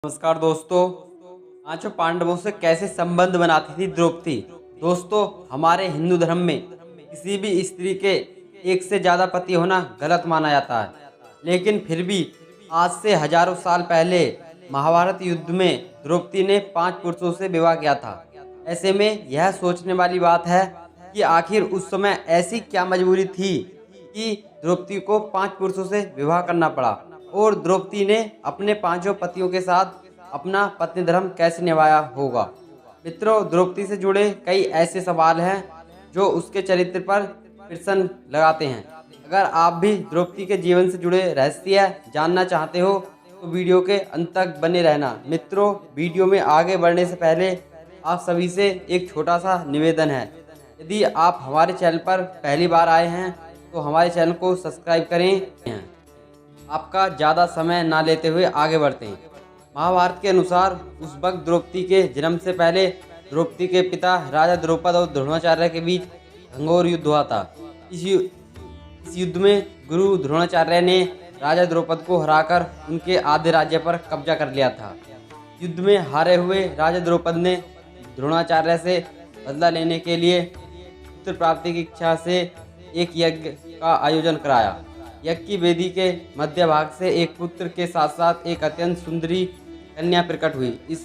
नमस्कार दोस्तों। पांचों पांडवों से कैसे संबंध बनाती थी द्रौपदी। दोस्तों, हमारे हिंदू धर्म में किसी भी स्त्री के एक से ज़्यादा पति होना गलत माना जाता है, लेकिन फिर भी आज से हजारों साल पहले महाभारत युद्ध में द्रौपदी ने 5 पुरुषों से विवाह किया था। ऐसे में यह सोचने वाली बात है कि आखिर उस समय ऐसी क्या मजबूरी थी कि द्रौपदी को 5 पुरुषों से विवाह करना पड़ा, और द्रौपदी ने अपने 5 पतियों के साथ अपना पत्नी धर्म कैसे निभाया होगा। मित्रों, द्रौपदी से जुड़े कई ऐसे सवाल हैं जो उसके चरित्र पर प्रश्न लगाते हैं। अगर आप भी द्रौपदी के जीवन से जुड़े रहस्य जानना चाहते हो तो वीडियो के अंत तक बने रहना। मित्रों, वीडियो में आगे बढ़ने से पहले आप सभी से एक छोटा सा निवेदन है। यदि आप हमारे चैनल पर पहली बार आए हैं तो हमारे चैनल को सब्सक्राइब करें। आपका ज़्यादा समय ना लेते हुए आगे बढ़ते हैं। महाभारत के अनुसार उस वक्त द्रौपदी के जन्म से पहले द्रौपदी के पिता राजा द्रौपद और द्रोणाचार्य के बीच घंघोर युद्ध हुआ था। इस युद्ध में गुरु द्रोणाचार्य ने राजा द्रौपद को हराकर उनके आधे राज्य पर कब्जा कर लिया था। युद्ध में हारे हुए राजा द्रौपद ने द्रोणाचार्य से बदला लेने के लिए पुत्र प्राप्ति की इच्छा से एक यज्ञ का आयोजन कराया। यज्ञ की वेदी के मध्य भाग से एक पुत्र के साथ साथ एक अत्यंत सुंदरी कन्या प्रकट हुई। इस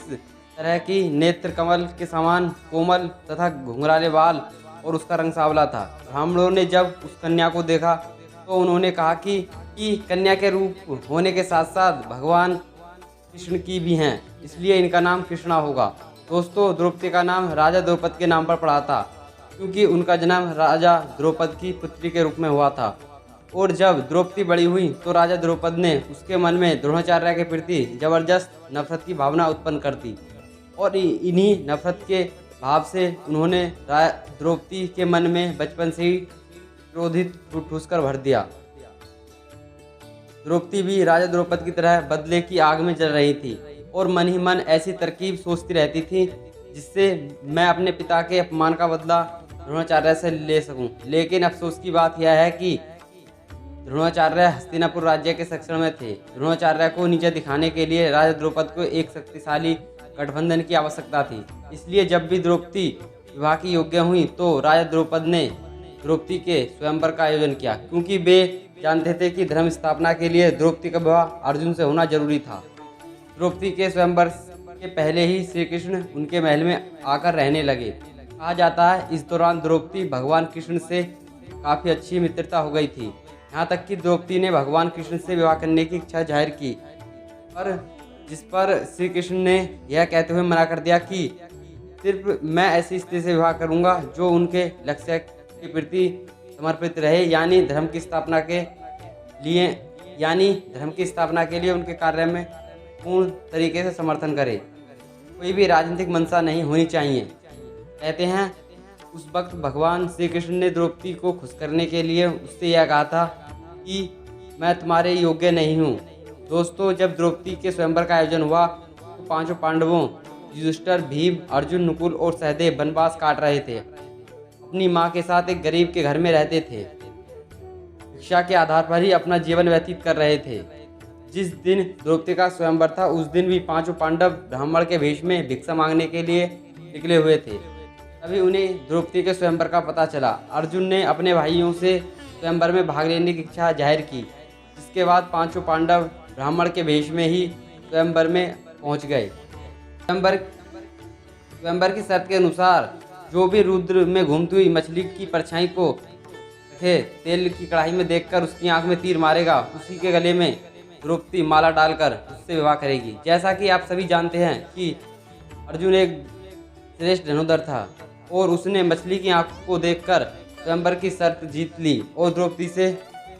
तरह की नेत्र कमल के समान कोमल तथा घुंघराले बाल और उसका रंग सांवला था। ब्राह्मणों ने जब उस कन्या को देखा तो उन्होंने कहा कि कन्या के रूप होने के साथ साथ भगवान कृष्ण की भी हैं, इसलिए इनका नाम कृष्णा होगा। दोस्तों, द्रौपदी का नाम राजा द्रौपद के नाम पर पड़ा था क्योंकि उनका जन्म राजा द्रौपद की पुत्री के रूप में हुआ था। और जब द्रौपदी बड़ी हुई तो राजा द्रौपद ने उसके मन में द्रोणाचार्य के प्रति जबरदस्त नफरत की भावना उत्पन्न कर दी, और इन्हीं नफरत के भाव से उन्होंने द्रौपदी के मन में बचपन से ही क्रोधित ठूस कर भर दिया। द्रौपदी भी राजा द्रौपद की तरह बदले की आग में जल रही थी और मन ही मन ऐसी तरकीब सोचती रहती थी जिससे मैं अपने पिता के अपमान का बदला द्रोणाचार्य से ले सकूं। लेकिन अफसोस की बात यह है कि द्रोणाचार्य हस्तिनापुर राज्य के संरक्षण में थे। द्रोणाचार्य को नीचे दिखाने के लिए राजा द्रौपद को एक शक्तिशाली गठबंधन की आवश्यकता थी। इसलिए जब भी द्रौपदी विवाह की योग्य हुई तो राजा द्रौपद ने द्रौपदी के स्वयंवर का आयोजन किया, क्योंकि वे जानते थे कि धर्म स्थापना के लिए द्रौपदी का विवाह अर्जुन से होना जरूरी था। द्रौपदी के स्वयंवर के पहले ही श्री कृष्ण उनके महल में आकर रहने लगे। कहा जाता है इस दौरान द्रौपदी भगवान कृष्ण से काफ़ी अच्छी मित्रता हो गई थी, यहाँ तक कि द्रौपदी ने भगवान कृष्ण से विवाह करने की इच्छा जाहिर की, पर जिस पर श्री कृष्ण ने यह कहते हुए मना कर दिया कि सिर्फ मैं ऐसी स्त्री से विवाह करूंगा जो उनके लक्ष्य के प्रति समर्पित रहे, यानी धर्म की स्थापना के लिए उनके कार्य में पूर्ण तरीके से समर्थन करे। कोई भी राजनीतिक मंशा नहीं होनी चाहिए। कहते हैं उस वक्त भगवान श्री कृष्ण ने द्रौपदी को खुश करने के लिए उससे यह कहा था कि मैं तुम्हारे योग्य नहीं हूँ। दोस्तों, जब द्रौपदी के स्वयंवर का आयोजन हुआ तो 5 पांडवों युधिष्ठिर, भीम, अर्जुन, नकुल और सहदेव वनवास काट रहे थे। अपनी माँ के साथ एक गरीब के घर में रहते थे। भिक्षा के आधार पर ही अपना जीवन व्यतीत कर रहे थे। जिस दिन द्रौपदी का स्वयंवर था उस दिन भी 5 पांडव ब्राह्मण के वेश में भिक्षा मांगने के लिए निकले हुए थे। तभी उन्हें द्रौपदी के स्वयंवर का पता चला। अर्जुन ने अपने भाइयों से स्वयंवर में भाग लेने की इच्छा जाहिर की, जिसके बाद 5 पांडव ब्राह्मण के वेश में ही स्वयंवर में पहुंच गए। स्वयंवर की शर्त के अनुसार जो भी रुद्र में घूमती हुई मछली की परछाई को रखे तेल की कढ़ाई में देखकर उसकी आंख में तीर मारेगा, उसी के गले में द्रौपदी माला डालकर उससे विवाह करेगी। जैसा कि आप सभी जानते हैं कि अर्जुन एक श्रेष्ठ धनुर्धर था और उसने मछली की आंख को देखकर स्वयंवर की शर्त जीत ली और द्रौपदी से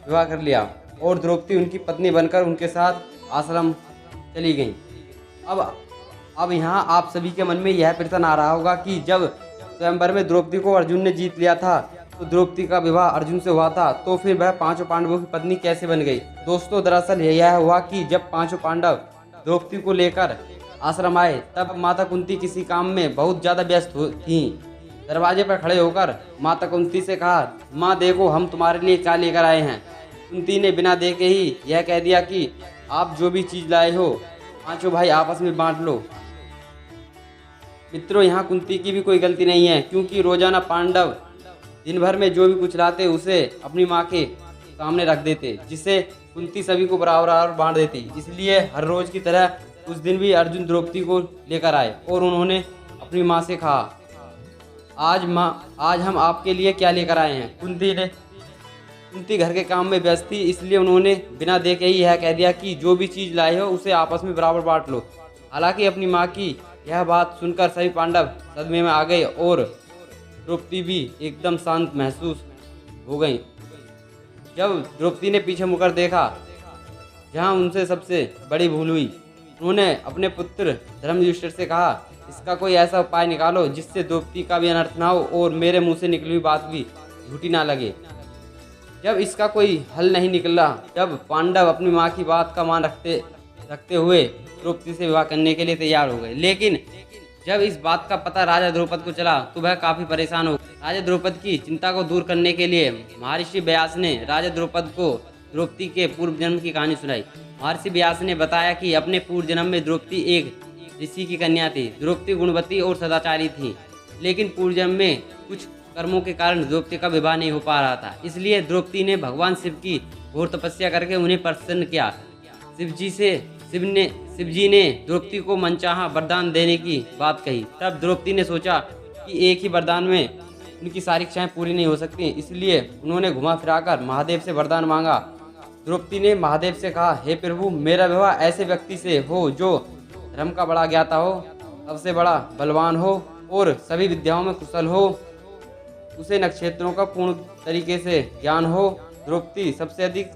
विवाह कर लिया, और द्रौपदी उनकी पत्नी बनकर उनके साथ आश्रम चली गई। अब यहाँ आप सभी के मन में यह प्रश्न आ रहा होगा कि जब स्वयंवर में द्रौपदी को अर्जुन ने जीत लिया था तो द्रौपदी का विवाह अर्जुन से हुआ था, तो फिर वह 5 पांडवों की पत्नी कैसे बन गई। दोस्तों, दरअसल यह हुआ कि जब 5 पांडव द्रौपदी को लेकर आश्रम आए तब माता कुंती किसी काम में बहुत ज़्यादा व्यस्त थीं। दरवाजे पर खड़े होकर माता कुंती से कहा, माँ देखो हम तुम्हारे लिए क्या लेकर आए हैं। कुंती ने बिना देखे ही यह कह दिया कि आप जो भी चीज़ लाए हो पांचों भाई आपस में बांट लो। मित्रों, यहाँ कुंती की भी कोई गलती नहीं है, क्योंकि रोजाना पांडव दिन भर में जो भी कुछ लाते उसे अपनी माँ के सामने रख देते, जिससे कुंती सभी को बराबर बराबर बांट देती। इसलिए हर रोज की तरह उस दिन भी अर्जुन द्रौपदी को लेकर आए और उन्होंने अपनी माँ से कहा, आज हम आपके लिए क्या लेकर आए हैं। कुंती घर के काम में व्यस्त थी, इसलिए उन्होंने बिना देखे ही यह कह दिया कि जो भी चीज़ लाए हो उसे आपस में बराबर बांट लो। हालांकि अपनी माँ की यह बात सुनकर सभी पांडव सदमे में आ गए और द्रौपदी भी एकदम शांत महसूस हो गई। जब द्रौपदी ने पीछे मुड़कर देखा जहाँ उनसे सबसे बड़ी भूल हुई, उन्होंने अपने पुत्र धर्मयुधिष्ठिर से कहा, इसका कोई ऐसा उपाय निकालो जिससे द्रौपदी का भी अनर्थ ना हो और मेरे मुंह से निकली हुई बात भी झूठी ना लगे। जब इसका कोई हल नहीं निकला, जब पांडव अपनी माँ की बात का मान रखते हुए द्रौपदी से विवाह करने के लिए तैयार हो गए। लेकिन जब इस बात का पता राजा द्रौपद को चला तो वह काफी परेशान हो गए। राजा द्रौपद की चिंता को दूर करने के लिए महर्षि व्यास ने राजा द्रौपद को द्रौपदी के पूर्व जन्म की कहानी सुनाई। महर्षि व्यास ने बताया कि अपने पूर्व जन्म में द्रौपदी एक ऋषि की कन्या थी। द्रौपदी गुणवती और सदाचारी थी, लेकिन पूर्व जन्म में कुछ कर्मों के कारण द्रौपदी का विवाह नहीं हो पा रहा था। इसलिए द्रौपदी ने भगवान शिव की घोर तपस्या करके उन्हें प्रसन्न किया। शिव जी ने द्रौपदी को मनचाहा वरदान देने की बात कही। तब द्रौपदी ने सोचा कि एक ही वरदान में उनकी सारी इच्छाएं पूरी नहीं हो सकती, इसलिए उन्होंने घुमा फिराकर महादेव से वरदान मांगा। द्रौपदी ने महादेव से कहा, हे प्रभु, मेरा विवाह ऐसे व्यक्ति से हो जो धर्म का बड़ा ज्ञाता हो, सबसे बड़ा बलवान हो और सभी विद्याओं में कुशल हो, उसे नक्षत्रों का पूर्ण तरीके से ज्ञान हो। द्रौपदी सबसे अधिक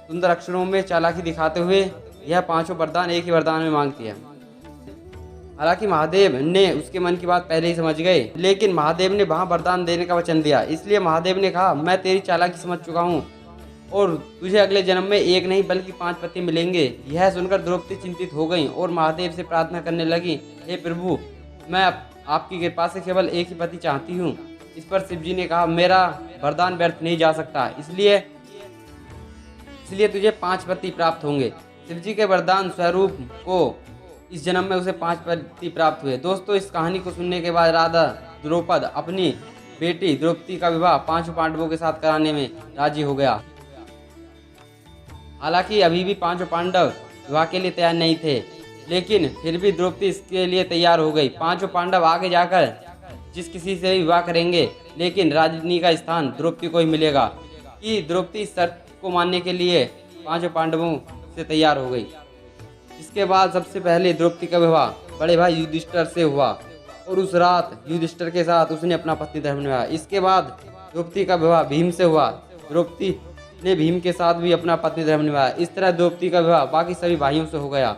सुंदर अक्षरों में चालाकी दिखाते हुए यह पांचों वरदान एक ही वरदान में मांगती है। हालांकि महादेव ने उसके मन की बात पहले ही समझ गए, लेकिन महादेव ने वहां वरदान देने का वचन दिया। इसलिए महादेव ने कहा, मैं तेरी चालाकी समझ चुका हूँ और तुझे अगले जन्म में एक नहीं बल्कि 5 पति मिलेंगे। यह सुनकर द्रौपदी चिंतित हो गई और महादेव से प्रार्थना करने लगी, हे प्रभु, मैं आपकी कृपा से केवल एक ही पति चाहती हूँ। इस पर शिव जी ने कहा, मेरा वरदान व्यर्थ नहीं जा सकता, इसलिए तुझे 5 पति प्राप्त होंगे। शिव जी के वरदान स्वरूप को इस जन्म में उसे 5 पति प्राप्त हुए। दोस्तों, इस कहानी को सुनने के बाद राजा द्रौपद अपनी बेटी द्रौपदी का विवाह 5 पांडवों के साथ कराने में राजी हो गया। हालांकि अभी भी 5 पांडव विवाह के लिए तैयार नहीं थे, लेकिन फिर भी द्रौपदी इसके लिए तैयार हो गई। 5 पांडव आगे जाकर जिस किसी से भी विवाह करेंगे, लेकिन राजनी का स्थान द्रौपदी को ही मिलेगा। कि द्रौपदी इस शर्त को मानने के लिए 5 पांडवों से तैयार हो गई। इसके बाद सबसे पहले द्रौपदी का विवाह बड़े भाई युधिष्ठिर से हुआ और उस रात युधिष्ठिर के साथ उसने अपना पत्नी धर्म निभाया। इसके बाद द्रौपदी का विवाह भीम से हुआ। द्रौपदी ने भीम के साथ भी अपना पत्नी धर्म निभाया। इस तरह द्रौपदी का विवाह बाकी सभी भाइयों से हो गया।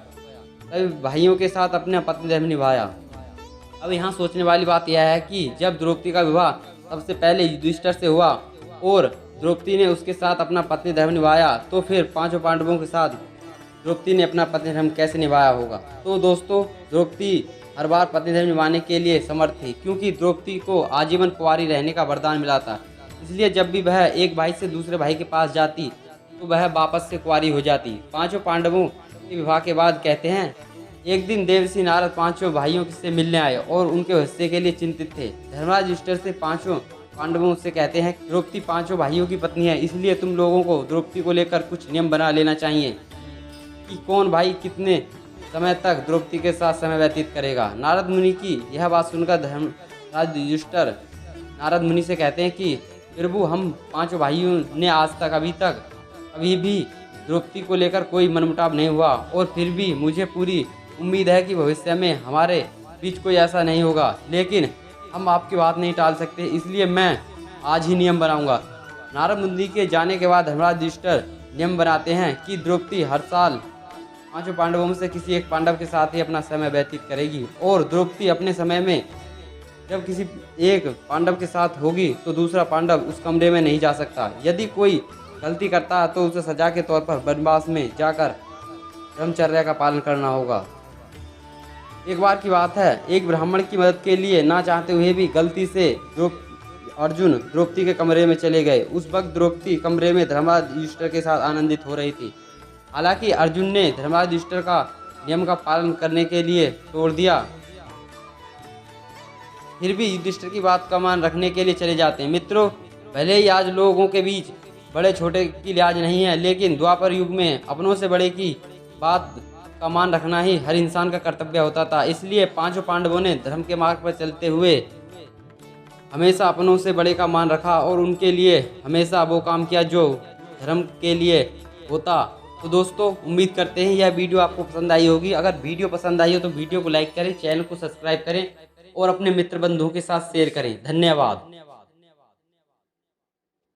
सभी भाइयों के साथ अपना पत्नी धर्म निभाया। अब यहाँ सोचने वाली बात यह है कि जब द्रौपदी का विवाह सबसे पहले युधिष्ठिर से हुआ और द्रौपदी ने उसके साथ अपना पत्नी धर्म निभाया, तो फिर 5 पांडवों के साथ द्रौपदी ने अपना पत्नी धर्म कैसे निभाया होगा। तो दोस्तों, द्रौपदी हर बार पत्नी धर्म निभाने के लिए समर्थ थी, क्योंकि द्रौपदी को आजीवन कुंवारी रहने का वरदान मिला था। इसलिए जब भी वह एक भाई से दूसरे भाई के पास जाती तो वह वापस से कुंवारी हो जाती। 5 पांडवों के विवाह के बाद कहते हैं, एक दिन देवर्षि नारद 5 भाइयों से मिलने आए और उनके हिस्से के लिए चिंतित थे। धर्मराज युधिष्ठिर से 5 पांडवों से कहते हैं, द्रौपदी 5 भाइयों की पत्नी है, इसलिए तुम लोगों को द्रौपदी को लेकर कुछ नियम बना लेना चाहिए कि कौन भाई कितने समय तक द्रौपदी के साथ समय व्यतीत करेगा। नारद मुनि की यह बात सुनकर धर्मराज युधिष्ठिर नारद मुनि से कहते हैं कि प्रभु, हम 5 भाइयों ने आज तक अभी भी द्रौपदी को लेकर कोई मनमुटाव नहीं हुआ और फिर भी मुझे पूरी उम्मीद है कि भविष्य में हमारे बीच कोई ऐसा नहीं होगा, लेकिन हम आपकी बात नहीं टाल सकते, इसलिए मैं आज ही नियम बनाऊंगा। नारद मुनि के जाने के बाद धर्मराज युधिष्ठिर नियम बनाते हैं कि द्रौपदी हर साल 5 पांडवों में से किसी एक पांडव के साथ ही अपना समय व्यतीत करेगी और द्रौपदी अपने समय में जब किसी एक पांडव के साथ होगी तो दूसरा पांडव उस कमरे में नहीं जा सकता। यदि कोई गलती करता है तो उसे सजा के तौर पर वनवास में जाकर ब्रह्मचर्य का पालन करना होगा। एक बार की बात है, एक ब्राह्मण की मदद के लिए ना चाहते हुए भी गलती से अर्जुन द्रौपदी के कमरे में चले गए। उस वक्त द्रौपदी कमरे में धर्मराज युधिष्ठिर के साथ आनंदित हो रही थी। हालांकि अर्जुन ने धर्मराज युधिष्ठिर का नियम का पालन करने के लिए तोड़ दिया, फिर भी युधिष्ठिर की बात का मान रखने के लिए चले जाते हैं। मित्रों, भले ही आज लोगों के बीच बड़े छोटे की लिहाज नहीं है, लेकिन द्वापर युग में अपनों से बड़े की बात का मान रखना ही हर इंसान का कर्तव्य होता था। इसलिए पांचों पांडवों ने धर्म के मार्ग पर चलते हुए हमेशा अपनों से बड़े का मान रखा और उनके लिए हमेशा वो काम किया जो धर्म के लिए होता। तो दोस्तों, उम्मीद करते हैं यह वीडियो आपको पसंद आई होगी। अगर वीडियो पसंद आई हो तो वीडियो को लाइक करें, चैनल को सब्सक्राइब करें और अपने मित्र बंधुओं के साथ शेयर करें। धन्यवाद।